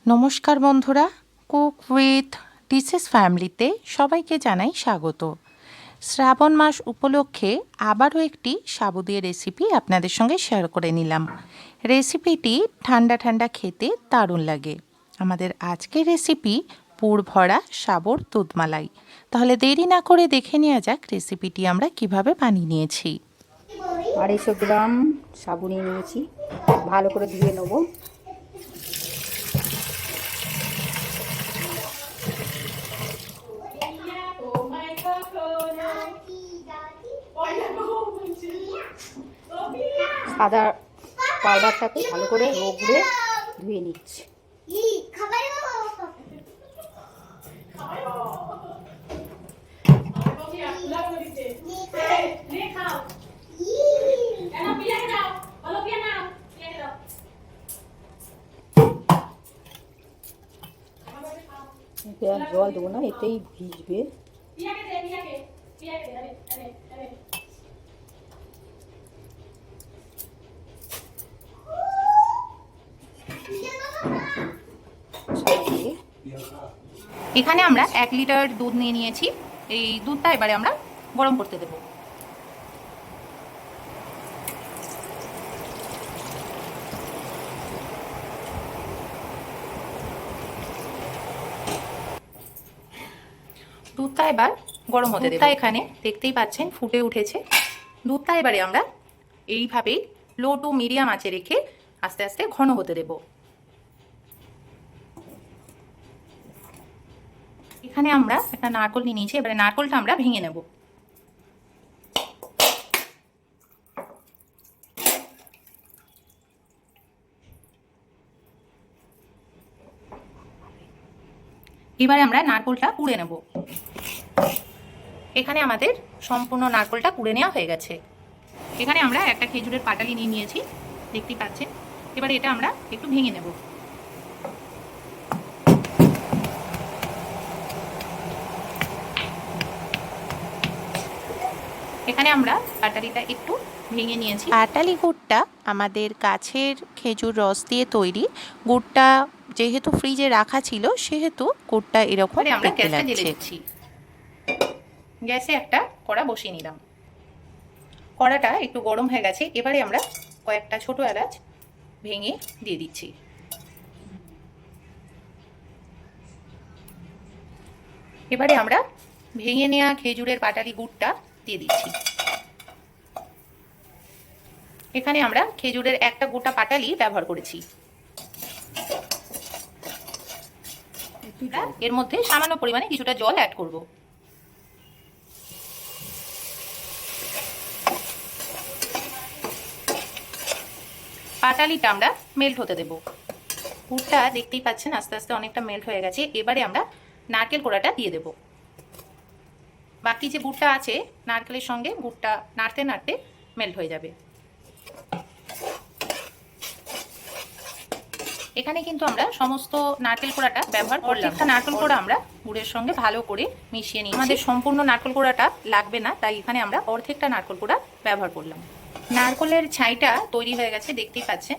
নমস্কার বন্ধুরা, cook with dishes ফ্যামিলিতে সবাইকে জানাই স্বাগত। শ্রাবণ মাস উপলক্ষে আবারও একটি সাবু দিয়ে রেসিপি আপনাদের সঙ্গে শেয়ার করে নিলাম। রেসিপিটি ঠান্ডা ঠান্ডা খেতে দারুণ লাগে। আমাদের আজকের রেসিপি পুর ভরা সাবুর দুধমালাই। তাহলে দেরি না করে দেখে নেওয়া যাক রেসিপিটি আমরা কিভাবে বানিয়ে নিয়েছি। 250 গ্রাম সাবু নিয়ে নিয়েছি, ভালো করে ধুয়ে নেব। সাদা পাউডারটাকে ভালো করে রগড়ে ধুয়ে নিচ্ছি। এতে আর জল দেবো না, এতেই ভিজবে। এখানে আমরা 1 লিটার দুধ নিয়ে নিয়েছি। এই দুধটা এবারে আমরা গরম করতে দেব। দুধটা এবার গরম হতে দেব। এখানে দেখতেই পাচ্ছেন ফুটে উঠেছে। দুধটা এবারে আমরা এইভাবেই লো টু মিডিয়াম আঁচে রেখে আস্তে আস্তে ঘন হতে দেব। এখানে আমরা একটা নারকেল নিয়ে নিয়েছি, এবারে নারকেলটা আমরা ভেঙে নেব। এবারে আমরা নারকেলটা কুড়ে নেব। এখানে আমাদের সম্পূর্ণ নারকেলটা কুড়ে নেওয়া হয়ে গেছে। এখানে আমরা একটা খেজুরের পাটালি নিয়ে নিয়েছি, দেখতেই পাচ্ছেন। এবারে এটা আমরা একটু ভেঙে নেব। এখানে আমরা পাটালিটা একটু ভেঙে নিয়েছি। পাটালি গুড়টা আমাদের গাছের খেজুর রস দিয়ে তৈরি। গুড়টা যেহেতু ফ্রিজে রাখা ছিল সেহেতু গুড়টা এরকম আমরা গ্যাসে জ্বেলে দিচ্ছি। গ্যাসে একটা কড়া বসিয়ে নিলাম। কড়াটা একটু গরম হয়ে গেছে। এবারে আমরা কয়েকটা ছোট এলাচ ভেঙে দিয়ে দিচ্ছি। এবারে আমরা ভেঙে নেওয়া খেজুরের পাটালি গুড়টা দিয়ে দিচ্ছি। এখানে আমরা খেজুরের একটা গোটা পাটালি ব্যবহার করেছি। এর মধ্যে সামান্য পরিমাণে কিছুটা জল অ্যাড করব। পাটালিটা আমরা মেল্ট হতে দেব। গুড়টা দেখতেই পাচ্ছেন আস্তে আস্তে অনেকটা মেল্ট হয়ে গেছে। এবারে আমরা নারকেল কোড়াটা দিয়ে দেব। বাকি যে গুড়টা আছে নারকেলের সঙ্গে গুড়টা নাড়তে নাড়তে মেল্ট হয়ে যাবে। এখানে কিন্তু আমরা সমস্ত নারকেল কোড়াটা ব্যবহার করলাম। একটা নারকেল কোড়া আমরা গুড়ের সঙ্গে ভালো করে মিশিয়ে নিই। আমাদের সম্পূর্ণ নারকেল কোড়াটা লাগবে না, তাই এখানে আমরা অর্ধেকটা নারকেল কোড়া ব্যবহার করলাম। নারকেলের ছাইটা তৈরি হয়ে গেছে, দেখতেই পাচ্ছেন।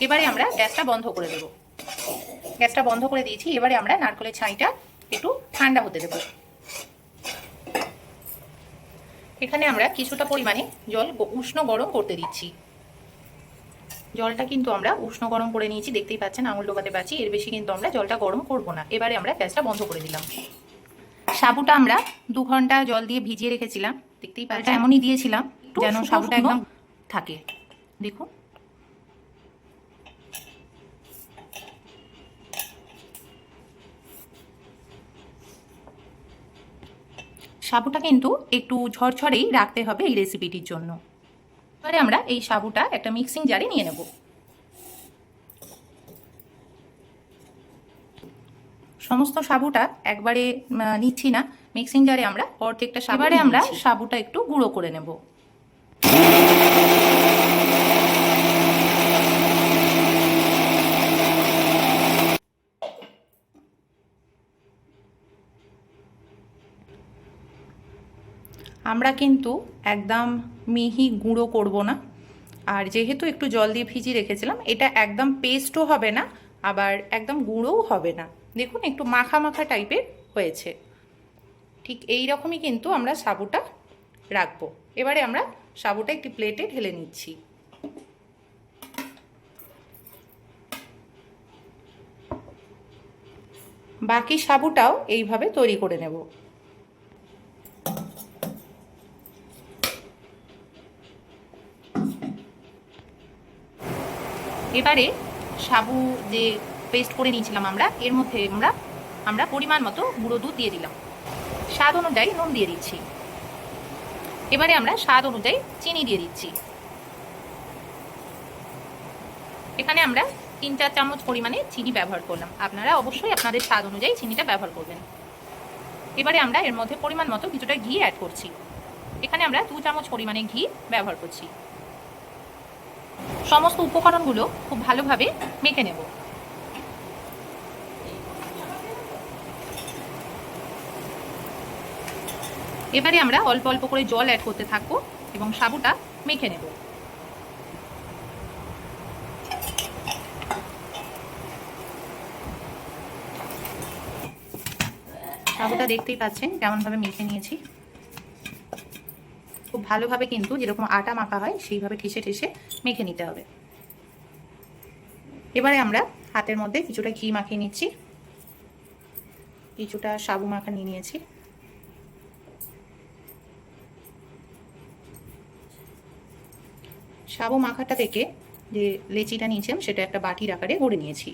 এবারে আমরা গ্যাসটা বন্ধ করে দেব। গ্যাসটা বন্ধ করে দিয়েছি। এবারে আমরা নারকেলের ছাইটা একটু ঠান্ডা হতে দেব। এখানে আমরা কিছুটা পরিমাণে জল উষ্ণ গরম করতে দিচ্ছি। জলটা কিন্তু আমরা উষ্ণ গরম করে নিয়েছি, দেখতেই পাচ্ছেন আঙুল ডোবাতে পারছি। এর বেশি কিন্তু আমরা জলটা গরম করব না। এবারে আমরা গ্যাসটা বন্ধ করে দিলাম। সাবুটা আমরা 2 ঘন্টা জল দিয়ে ভিজিয়ে রেখেছিলাম, দেখতেই পাচ্ছেন। এমনই দিয়েছিলাম যেন সাবুটা একদম থাকে। দেখুন সাবুটা কিন্তু একটু ঝরঝরেই রাখতে হবে এই রেসিপিটির জন্য। এবারে আমরা এই সাবুটা একটা মিক্সিং জারে নিয়ে নেব। সমস্ত সাবুটা একবারে নিচ্ছি না, মিক্সিং জারে আমরা অর্ধেকটা সাবু। এবারে আমরা সাবুটা একটু গুঁড়ো করে নেব। আমরা কিন্তু একদম মিহি গুঁড়ো করব না। আর যেহেতু একটু জল দিয়ে ভিজিয়ে রেখেছিলাম, এটা একদম পেস্টও হবে না আবার একদম গুঁড়োও হবে না। দেখুন একটু মাখা মাখা টাইপের হয়েছে। ঠিক এই রকমই কিন্তু আমরা সাবুটা রাখবো। এবারে আমরা সাবুটা একটি প্লেটে ঢেলে নিচ্ছি। বাকি সাবুটাও এইভাবে তৈরি করে নেব। এবারে সাবু যে পেস্ট করে নিয়েছিলাম আমরা, এর মধ্যে আমরা পরিমাণ মতো গুঁড়ো দুধ দিয়ে দিলাম। স্বাদ অনুযায়ী নুন দিয়ে দিচ্ছি। এবারে আমরা স্বাদ অনুযায়ী চিনি দিয়ে দিচ্ছি। এখানে আমরা 3-4 চামচ পরিমাণে চিনি ব্যবহার করলাম। আপনারা অবশ্যই আপনাদের স্বাদ অনুযায়ী চিনিটা ব্যবহার করবেন। এবারে আমরা এর মধ্যে পরিমাণ মতো কিছুটা ঘি অ্যাড করছি। এখানে আমরা 2 চামচ পরিমাণে ঘি ব্যবহার করছি। সমস্ত উপকরণগুলো খুব ভালোভাবে মেখে নেব। এবারে আমরা অল্প অল্প করে জল অ্যাড করতে থাকবো এবং সাবুটা মেখে নেব। সাবুটা দেখতেই পাচ্ছেন কেমনভাবে মেখে নিয়েছি। খুব ভালোভাবে কিন্তু যেরকম আটা মাখা হয় সেইভাবে ঠেসে ঠেসে মেখে নিতে হবে। এবারে আমরা হাতের মধ্যে কিছুটা ঘি মাখিয়ে নিচ্ছি, কিছুটা সাবু মাখা নিয়ে নিয়েছি। সাবু মাখাটা থেকে যে লেচিটা নিয়েছিলাম সেটা একটা বাটির আকারে গড়ে নিয়েছি।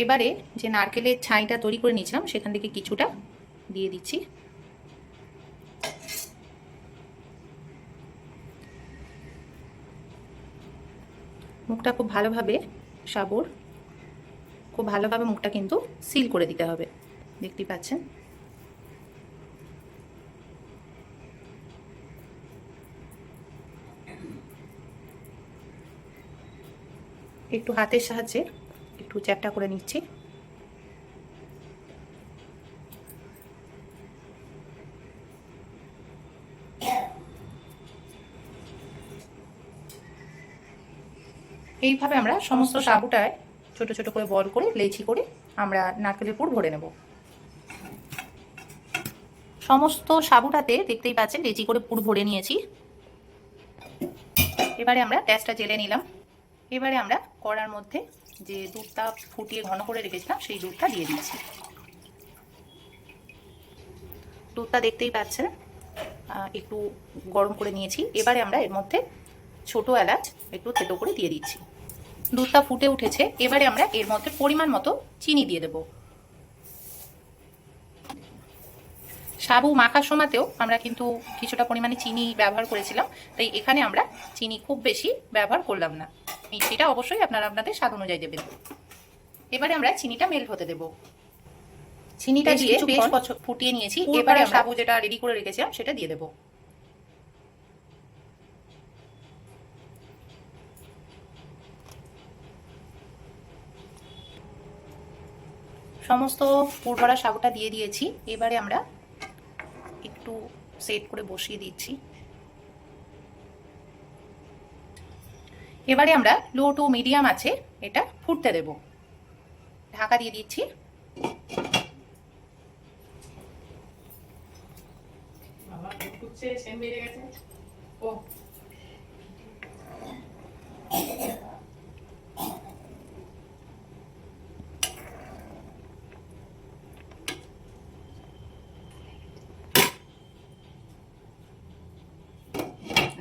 এবারে যে নারকেলের ছাইটা তৈরি করে নিয়েছিলাম সেখান থেকে কিছুটা দিয়ে দিচ্ছি। মুখটা খুব ভালোভাবে সাবুর খুব ভালোভাবে মুখটা কিন্তু সিল করে দিতে হবে। দেখতেই পাচ্ছেন। একটু হাতের সাহায্যে একটু চ্যাপটা করে নিচ্ছি। এইভাবে আমরা সমস্ত সাবুটায় ছোট ছোট করে বল করে লেচি করে আমরা নারকেলের পুর ভরে নেব। সমস্ত সাবুটাতে দেখতেই পাচ্ছেন লেচি করে পুর ভরে নিয়েছি। এবারে আমরা গ্যাসটা জ্বেলে নিলাম। এবারে আমরা কড়ার মধ্যে যে দুধটা ফুটিয়ে ঘন করে রেখেছিলাম সেই দুধটা দিয়ে দিচ্ছি। দুধটা দেখতেই পাচ্ছেন একটু গরম করে নিয়েছি। এবারে আমরা এর মধ্যে ছোট এলাচ একটু থেতো করে দিয়ে দিচ্ছি। দুধটা ফুটে উঠেছে। এবারে আমরা এর মধ্যে পরিমাণ মতো চিনি দিয়ে দেব। সাবু মাখার সময়তেও আমরা কিন্তু কিছুটা পরিমাণে চিনি ব্যবহার করেছিলাম, তাই এখানে আমরা চিনি খুব বেশি ব্যবহার করলাম না। মিষ্টিটা অবশ্যই আপনারা আপনাদের স্বাদ অনুযায়ী দেবেন। এবারে আমরা চিনিটা মেল্ট হতে দেব। চিনিটা দিয়ে বেশ ফুটিয়ে নিয়েছি। এবারে সাবু যেটা রেডি করে রেখেছিলাম সেটা দিয়ে দেব। সমস্ত পুর ভরা সাবুটা দিয়ে দিয়েছি। এবারে আমরা একটু সেট করে বসিয়ে দিচ্ছি। এবারে আমরা লো টু মিডিয়াম আছে এটা ফুটতে দেব। ঢাকা দিয়ে দিচ্ছি।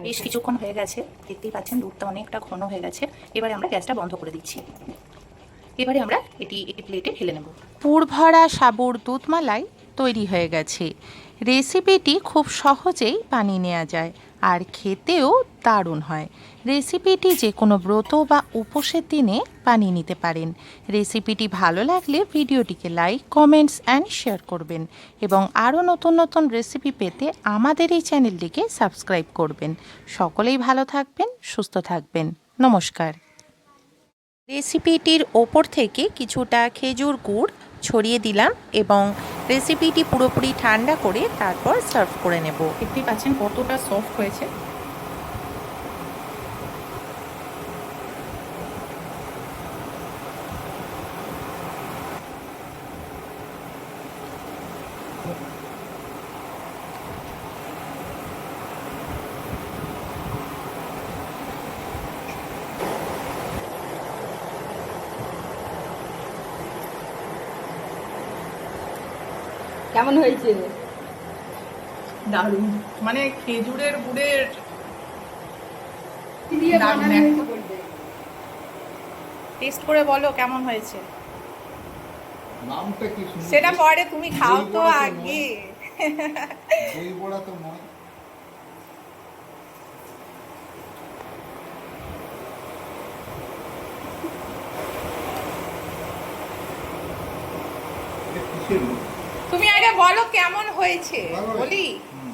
বেশ কিছুক্ষণ হয়ে গেছে, দেখতেই পাচ্ছেন দুধটা অনেকটা ঘন হয়ে গেছে। এবারে আমরা গ্যাসটা বন্ধ করে দিচ্ছি। এবারে আমরা এটি একটি প্লেটে ঢেলে নেব। পুর ভরা সাবুর দুধমালাই তৈরি হয়ে গেছে। রেসিপিটি খুব সহজেই বানিয়ে নেওয়া যায় আর খেতেও দারুণ হয়। রেসিপিটি যে কোনো ব্রত বা উপোসের দিনে বানিয়ে নিতে পারেন। রেসিপিটি ভালো লাগলে ভিডিওটিকে লাইক, কমেন্টস অ্যান্ড শেয়ার করবেন এবং আরও নতুন নতুন রেসিপি পেতে আমাদের এই চ্যানেলটিকে সাবস্ক্রাইব করবেন। সকলেই ভালো থাকবেন, সুস্থ থাকবেন। নমস্কার। রেসিপিটির ওপর থেকে কিছুটা খেজুর গুড় ছড়িয়ে দিলাম এবং রেসিপিটি পুরোপুরি ঠান্ডা করে তারপর সার্ভ করে নেব। দেখতেই পাচ্ছেন কতটা সফট হয়েছে। কেমন হয়েছে? দারুণ, মানে খেজুরের গুড়ের কি দিয়ে দারুণ বানানো একটা। হয়েছে বলবে? টেস্ট করে বলো কেমন হয়েছে। নামটা কি শুনি? সেটা পরে, তুমি খাও দই তো বড়া তো আগে। দই বড়া তো নয়। এটা কিসের লোক? তুমি আগে বলো কেমন হয়েছে, ভালো হয়েছে। বলি।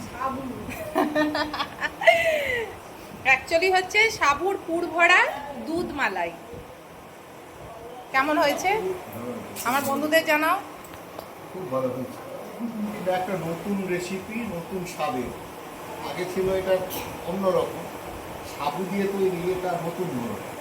সাবু। অ্যাকচুয়ালি হচ্ছে সাবুর পুর ভরা দুধ মালাই। কেমন হয়েছে ভালো হয়েছে। আমার বন্ধুদের জানাও। খুব ভালো হয়েছে। এটা একটা নতুন রেসিপি, নতুন স্বাদের। আগে ছিল এটা অন্যরকম, সাবু দিয়ে তৈরি, এটা নতুন ধরনের।